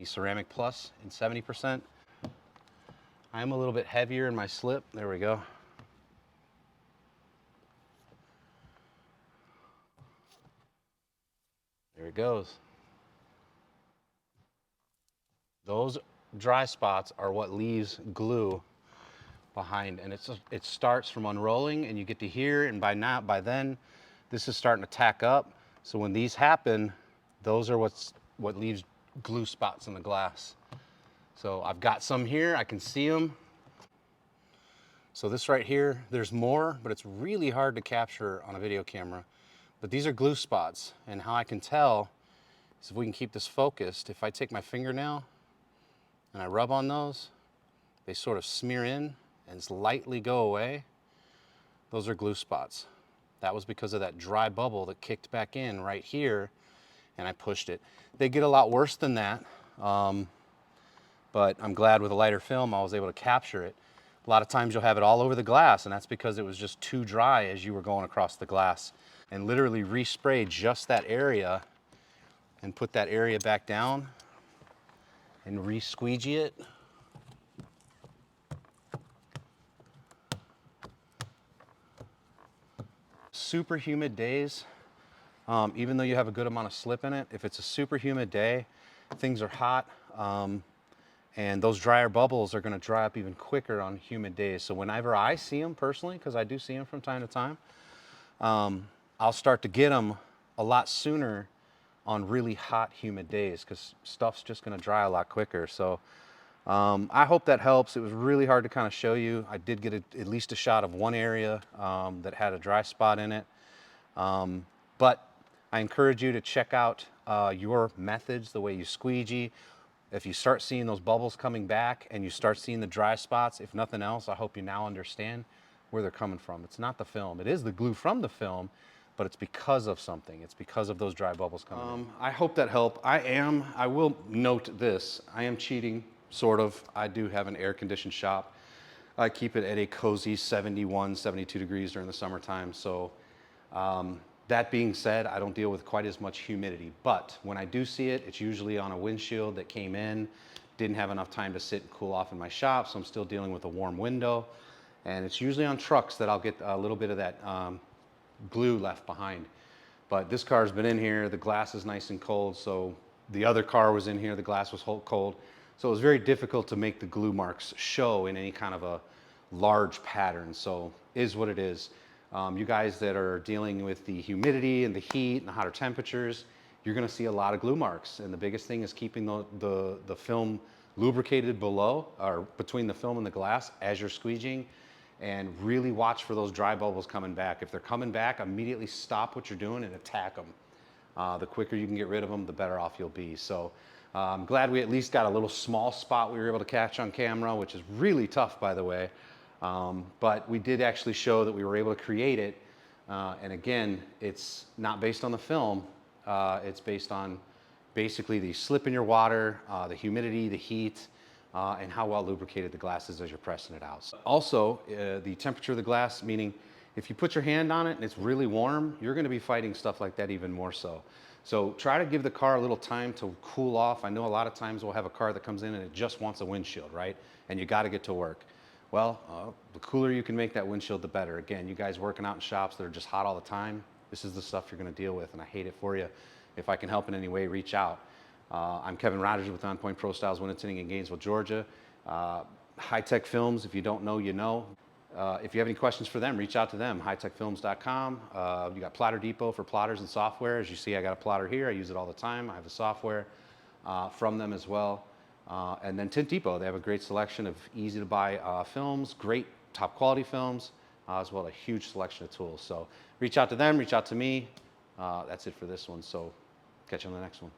Ceramic Plus in 70%. I am a little bit heavier in my slip. There we go. There it goes. Those dry spots are what leaves glue behind, and it starts from unrolling, and you get to here, and by then, this is starting to tack up. So when these happen, those are what leaves glue spots in the glass. So I've got some here, I can see them. So this right here, there's more, but it's really hard to capture on a video camera. But these are glue spots, and how I can tell is if we can keep this focused. If I take my fingernail and I rub on those, they sort of smear in and lightly go away. Those are glue spots. That was because of that dry bubble that kicked back in right here, and I pushed it. They get a lot worse than that, but I'm glad with a lighter film I was able to capture it. A lot of times you'll have it all over the glass, and that's because it was just too dry as you were going across the glass. And literally respray just that area and put that area back down and re-squeegee it. Super humid days, even though you have a good amount of slip in it, if it's a super humid day, things are hot, and those drier bubbles are going to dry up even quicker on humid days. So whenever I see them personally, because I do see them from time to time, I'll start to get them a lot sooner on really hot, humid days, because stuff's just going to dry a lot quicker. So I hope that helps. It was really hard to kind of show you. I did get at least a shot of one area that had a dry spot in it. But I encourage you to check out your methods, the way you squeegee. If you start seeing those bubbles coming back and you start seeing the dry spots, if nothing else, I hope you now understand where they're coming from. It's not the film. It is the glue from the film, but it's because of something. It's because of those dry bubbles coming in. I hope that helped. I will note this. I am cheating, sort of. I do have an air-conditioned shop. I keep it at a cozy 71, 72 degrees during the summertime. So that being said, I don't deal with quite as much humidity. But when I do see it, it's usually on a windshield that came in, didn't have enough time to sit and cool off in my shop, so I'm still dealing with a warm window. And it's usually on trucks that I'll get a little bit of that glue left behind. But this car's been in here, the glass is nice and cold, so the other car was in here, the glass was cold. So it was very difficult to make the glue marks show in any kind of a large pattern. So is what it is. You guys that are dealing with the humidity and the heat and the hotter temperatures, you're gonna see a lot of glue marks. And the biggest thing is keeping the film lubricated below, or between the film and the glass as you're squeegeeing, and really watch for those dry bubbles coming back. If they're coming back, immediately stop what you're doing and attack them. The quicker you can get rid of them, the better off you'll be. So I'm glad we at least got a little small spot we were able to catch on camera, which is really tough, by the way. But we did actually show that we were able to create it. And again, it's not based on the film. It's based on basically the slip in your water, the humidity, the heat, and how well lubricated the glass is as you're pressing it out. Also, the temperature of the glass, meaning if you put your hand on it and it's really warm, you're gonna be fighting stuff like that even more so. So try to give the car a little time to cool off. I know a lot of times we'll have a car that comes in and it just wants a windshield, right? And you gotta get to work. Well, the cooler you can make that windshield, the better. Again, you guys working out in shops that are just hot all the time, this is the stuff you're gonna deal with, and I hate it for you. If I can help in any way, reach out. I'm Kevin Rogers with On Point Pro Styles, Window Tinting in Gainesville, Georgia. High Tech Films, if you don't know, you know. If you have any questions for them, reach out to them, hightechfilms.com. You got Plotter Depot for plotters and software. As you see, I got a plotter here. I use it all the time. I have the software from them as well. And then Tint Depot, they have a great selection of easy to buy films, great top quality films, as well as a huge selection of tools. So reach out to them, reach out to me. That's it for this one. So catch you on the next one.